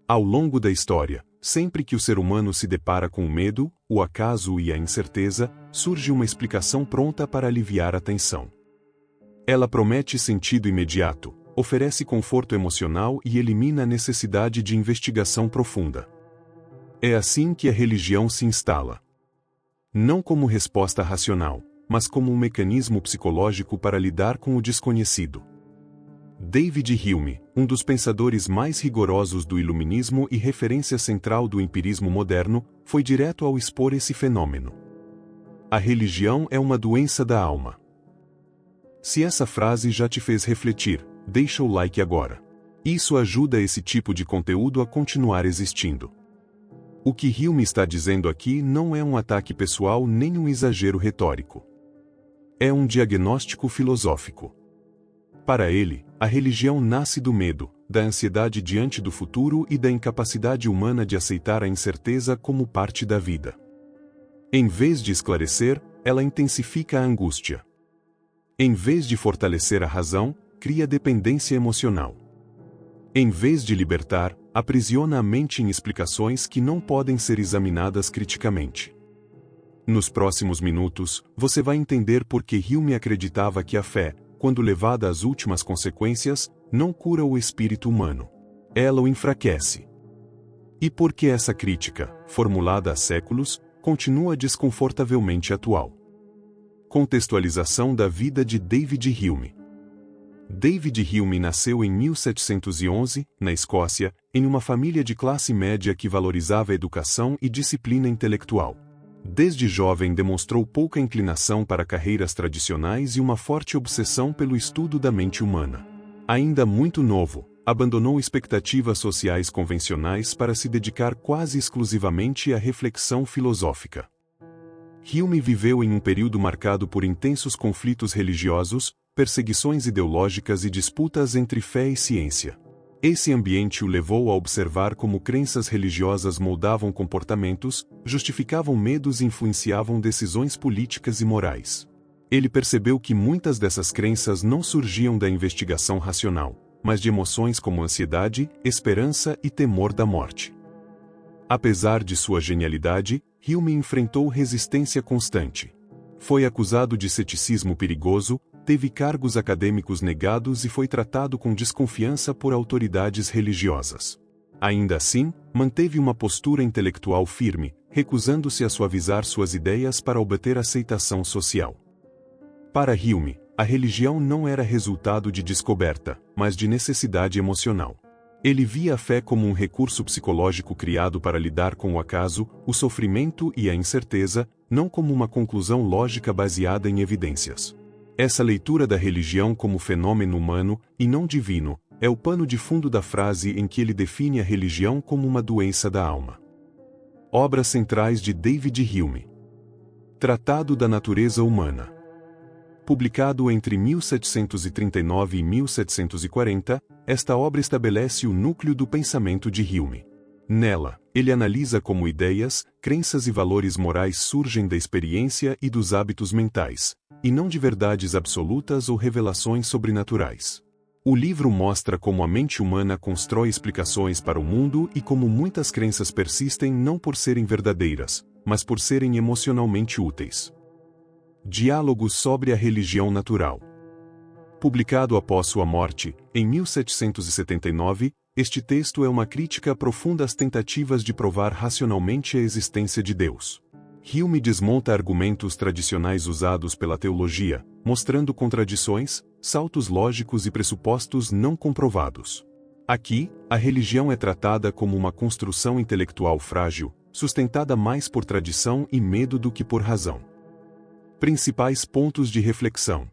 Ao longo da história, sempre que o ser humano se depara com o medo, o acaso e a incerteza, surge uma explicação pronta para aliviar a tensão. Ela promete sentido imediato, oferece conforto emocional e elimina a necessidade de investigação profunda. É assim que a religião se instala. Não como resposta racional, mas como um mecanismo psicológico para lidar com o desconhecido. David Hume, um dos pensadores mais rigorosos do iluminismo e referência central do empirismo moderno, foi direto ao expor esse fenômeno. A religião é uma doença da alma. Se essa frase já te fez refletir, deixa o like agora. Isso ajuda esse tipo de conteúdo a continuar existindo. O que Hume está dizendo aqui não é um ataque pessoal nem um exagero retórico. É um diagnóstico filosófico. Para ele, a religião nasce do medo, da ansiedade diante do futuro e da incapacidade humana de aceitar a incerteza como parte da vida. Em vez de esclarecer, ela intensifica a angústia. Em vez de fortalecer a razão, cria dependência emocional. Em vez de libertar, aprisiona a mente em explicações que não podem ser examinadas criticamente. Nos próximos minutos, você vai entender por que Hume acreditava que a fé, quando levada às últimas consequências, não cura o espírito humano. Ela o enfraquece. E por que essa crítica, formulada há séculos, continua desconfortavelmente atual. Contextualização da vida de David Hume. David Hume nasceu em 1711, na Escócia, em uma família de classe média que valorizava a educação e disciplina intelectual. Desde jovem demonstrou pouca inclinação para carreiras tradicionais e uma forte obsessão pelo estudo da mente humana. Ainda muito novo, abandonou expectativas sociais convencionais para se dedicar quase exclusivamente à reflexão filosófica. Hume viveu em um período marcado por intensos conflitos religiosos, perseguições ideológicas e disputas entre fé e ciência. Esse ambiente o levou a observar como crenças religiosas moldavam comportamentos, justificavam medos e influenciavam decisões políticas e morais. Ele percebeu que muitas dessas crenças não surgiam da investigação racional, mas de emoções como ansiedade, esperança e temor da morte. Apesar de sua genialidade, Hume enfrentou resistência constante. Foi acusado de ceticismo perigoso, teve cargos acadêmicos negados e foi tratado com desconfiança por autoridades religiosas. Ainda assim, manteve uma postura intelectual firme, recusando-se a suavizar suas ideias para obter aceitação social. Para Hume, a religião não era resultado de descoberta, mas de necessidade emocional. Ele via a fé como um recurso psicológico criado para lidar com o acaso, o sofrimento e a incerteza, não como uma conclusão lógica baseada em evidências. Essa leitura da religião como fenômeno humano, e não divino, é o pano de fundo da frase em que ele define a religião como uma doença da alma. Obras centrais de David Hume. Tratado da Natureza Humana. Publicado entre 1739 e 1740, esta obra estabelece o núcleo do pensamento de Hume. Nela, ele analisa como ideias, crenças e valores morais surgem da experiência e dos hábitos mentais, e não de verdades absolutas ou revelações sobrenaturais. O livro mostra como a mente humana constrói explicações para o mundo e como muitas crenças persistem não por serem verdadeiras, mas por serem emocionalmente úteis. Diálogos sobre a religião natural. Publicado após sua morte, em 1779, este texto é uma crítica profunda às tentativas de provar racionalmente a existência de Deus. Hume desmonta argumentos tradicionais usados pela teologia, mostrando contradições, saltos lógicos e pressupostos não comprovados. Aqui, a religião é tratada como uma construção intelectual frágil, sustentada mais por tradição e medo do que por razão. Principais pontos de reflexão.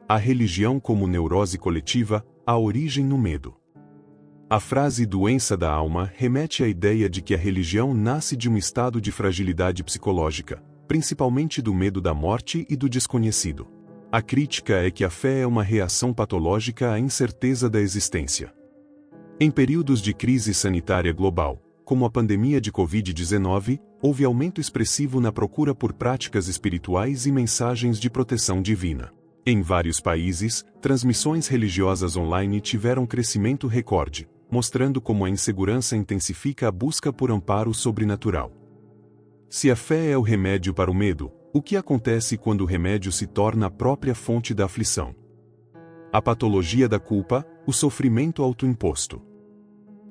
A religião como neurose coletiva, a origem no medo. A frase doença da alma remete à ideia de que a religião nasce de um estado de fragilidade psicológica, principalmente do medo da morte e do desconhecido. A crítica é que a fé é uma reação patológica à incerteza da existência. Em períodos de crise sanitária global, como a pandemia de Covid-19, houve aumento expressivo na procura por práticas espirituais e mensagens de proteção divina. Em vários países, transmissões religiosas online tiveram crescimento recorde, mostrando como a insegurança intensifica a busca por amparo sobrenatural. Se a fé é o remédio para o medo, o que acontece quando o remédio se torna a própria fonte da aflição? A patologia da culpa, o sofrimento autoimposto.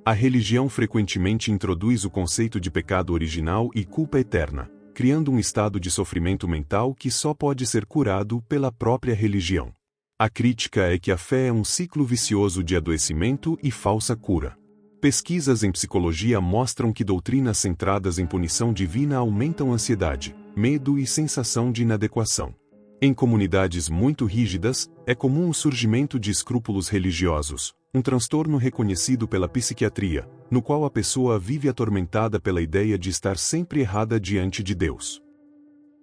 A religião frequentemente introduz o conceito de pecado original e culpa eterna, criando um estado de sofrimento mental que só pode ser curado pela própria religião. A crítica é que a fé é um ciclo vicioso de adoecimento e falsa cura. Pesquisas em psicologia mostram que doutrinas centradas em punição divina aumentam ansiedade, medo e sensação de inadequação. Em comunidades muito rígidas, é comum o surgimento de escrúpulos religiosos, um transtorno reconhecido pela psiquiatria, no qual a pessoa vive atormentada pela ideia de estar sempre errada diante de Deus.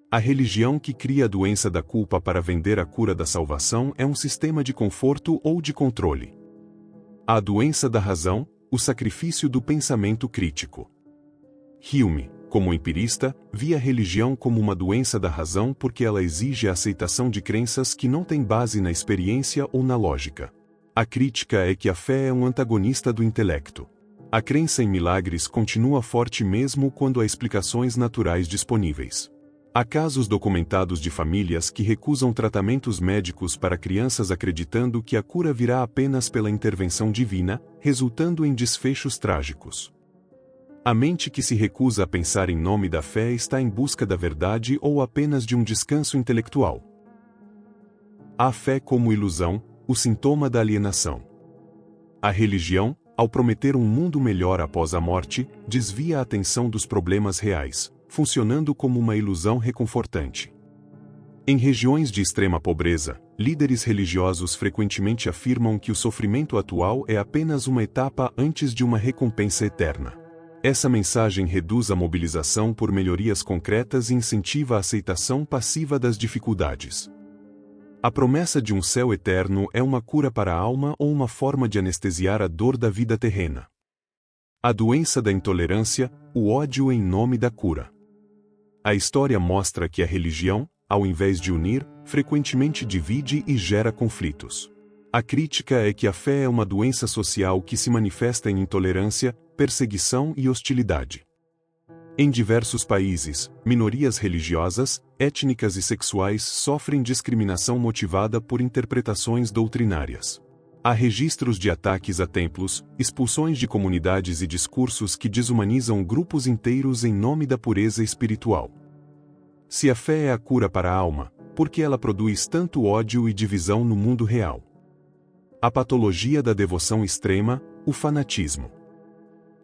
A religião que cria a doença da culpa para vender a cura da salvação é um sistema de conforto ou de controle. A doença da razão, o sacrifício do pensamento crítico. Hume, como empirista, via a religião como uma doença da razão porque ela exige a aceitação de crenças que não têm base na experiência ou na lógica. A crítica é que a fé é um antagonista do intelecto. A crença em milagres continua forte mesmo quando há explicações naturais disponíveis. Há casos documentados de famílias que recusam tratamentos médicos para crianças acreditando que a cura virá apenas pela intervenção divina, resultando em desfechos trágicos. A mente que se recusa a pensar em nome da fé está em busca da verdade ou apenas de um descanso intelectual. A fé como ilusão, o sintoma da alienação. A religião, ao prometer um mundo melhor após a morte, desvia a atenção dos problemas reais, funcionando como uma ilusão reconfortante. Em regiões de extrema pobreza, líderes religiosos frequentemente afirmam que o sofrimento atual é apenas uma etapa antes de uma recompensa eterna. Essa mensagem reduz a mobilização por melhorias concretas e incentiva a aceitação passiva das dificuldades. A promessa de um céu eterno é uma cura para a alma ou uma forma de anestesiar a dor da vida terrena. A doença da intolerância, o ódio em nome da cura. A história mostra que a religião, ao invés de unir, frequentemente divide e gera conflitos. A crítica é que a fé é uma doença social que se manifesta em intolerância, perseguição e hostilidade. Em diversos países, minorias religiosas, étnicas e sexuais sofrem discriminação motivada por interpretações doutrinárias. Há registros de ataques a templos, expulsões de comunidades e discursos que desumanizam grupos inteiros em nome da pureza espiritual. Se a fé é a cura para a alma, por que ela produz tanto ódio e divisão no mundo real? A patologia da devoção extrema, o fanatismo.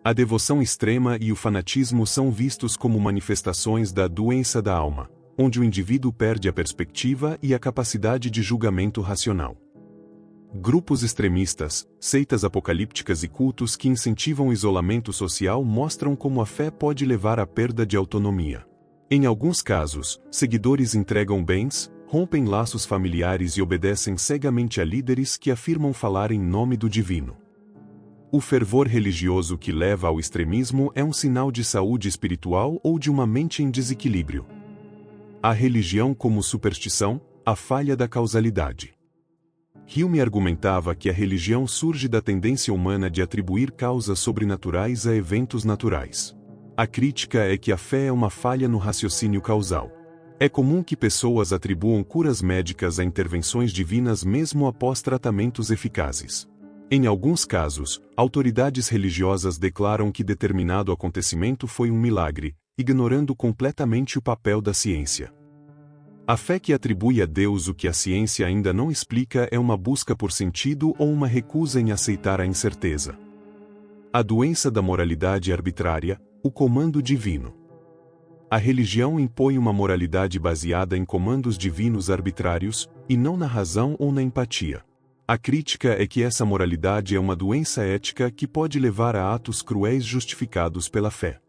A devoção extrema e o fanatismo são vistos como manifestações da doença da alma, onde o indivíduo perde a perspectiva e a capacidade de julgamento racional. Grupos extremistas, seitas apocalípticas e cultos que incentivam o isolamento social mostram como a fé pode levar à perda de autonomia. Em alguns casos, seguidores entregam bens, rompem laços familiares e obedecem cegamente a líderes que afirmam falar em nome do divino. O fervor religioso que leva ao extremismo é um sinal de saúde espiritual ou de uma mente em desequilíbrio. A religião como superstição, a falha da causalidade. Hume argumentava que a religião surge da tendência humana de atribuir causas sobrenaturais a eventos naturais. A crítica é que a fé é uma falha no raciocínio causal. É comum que pessoas atribuam curas médicas a intervenções divinas mesmo após tratamentos eficazes. Em alguns casos, autoridades religiosas declaram que determinado acontecimento foi um milagre, ignorando completamente o papel da ciência. A fé que atribui a Deus o que a ciência ainda não explica é uma busca por sentido ou uma recusa em aceitar a incerteza. A doença da moralidade arbitrária, o comando divino. A religião impõe uma moralidade baseada em comandos divinos arbitrários, e não na razão ou na empatia. A crítica é que essa moralidade é uma doença ética que pode levar a atos cruéis justificados pela fé.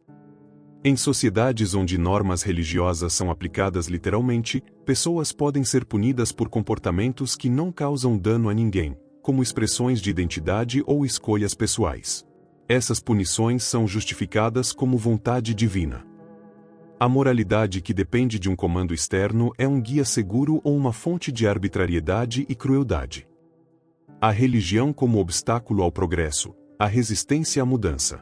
Em sociedades onde normas religiosas são aplicadas literalmente, pessoas podem ser punidas por comportamentos que não causam dano a ninguém, como expressões de identidade ou escolhas pessoais. Essas punições são justificadas como vontade divina. A moralidade que depende de um comando externo é um guia seguro ou uma fonte de arbitrariedade e crueldade. A religião como obstáculo ao progresso, A resistência à mudança.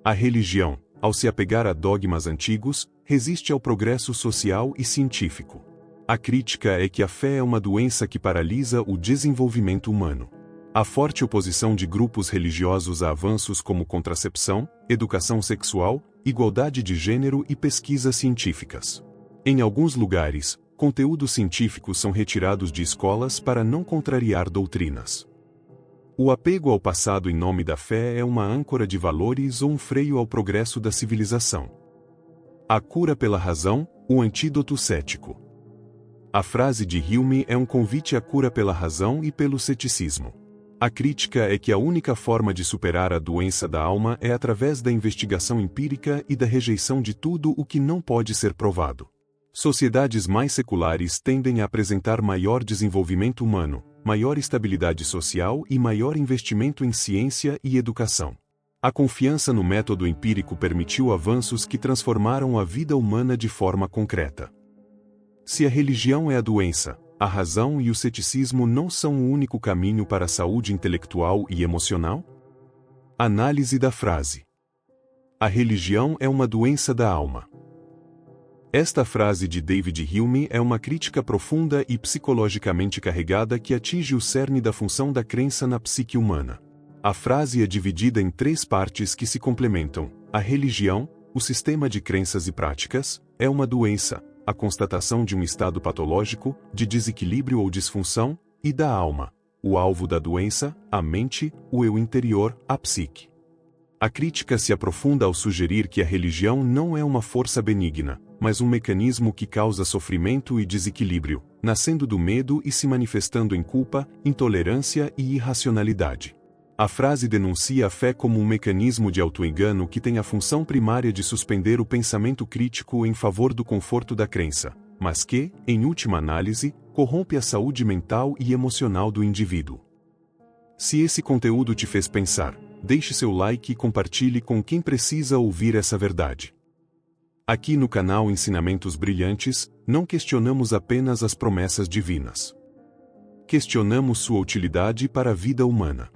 A religião, ao se apegar a dogmas antigos, resiste ao progresso social e científico. A crítica é que a fé é uma doença que paralisa o desenvolvimento humano. Há forte oposição de grupos religiosos a avanços como contracepção, educação sexual, igualdade de gênero e pesquisas científicas. Em alguns lugares, conteúdos científicos são retirados de escolas para não contrariar doutrinas. O apego ao passado em nome da fé é uma âncora de valores ou um freio ao progresso da civilização. A cura pela razão, o antídoto cético. A frase de Hume é um convite à cura pela razão e pelo ceticismo. A crítica é que a única forma de superar a doença da alma é através da investigação empírica e da rejeição de tudo o que não pode ser provado. Sociedades mais seculares tendem a apresentar maior desenvolvimento humano, maior estabilidade social e maior investimento em ciência e educação. A confiança no método empírico permitiu avanços que transformaram a vida humana de forma concreta. Se a religião é a doença, a razão e o ceticismo não são o único caminho para a saúde intelectual e emocional? Análise da frase. A religião é uma doença da alma. Esta frase de David Hume é uma crítica profunda e psicologicamente carregada que atinge o cerne da função da crença na psique humana. A frase é dividida em 3 partes que se complementam. A religião, o sistema de crenças e práticas, é uma doença, a constatação de um estado patológico, de desequilíbrio ou disfunção, e da alma, o alvo da doença, a mente, o eu interior, a psique. A crítica se aprofunda ao sugerir que a religião não é uma força benigna, mas um mecanismo que causa sofrimento e desequilíbrio, nascendo do medo e se manifestando em culpa, intolerância e irracionalidade. A frase denuncia a fé como um mecanismo de autoengano que tem a função primária de suspender o pensamento crítico em favor do conforto da crença, mas que, em última análise, corrompe a saúde mental e emocional do indivíduo. Se esse conteúdo te fez pensar, deixe seu like e compartilhe com quem precisa ouvir essa verdade. Aqui no canal Ensinamentos Brilhantes, não questionamos apenas as promessas divinas. Questionamos sua utilidade para a vida humana.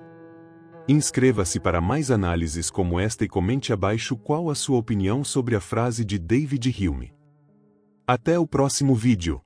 Inscreva-se para mais análises como esta e comente abaixo qual a sua opinião sobre a frase de David Hume. Até o próximo vídeo.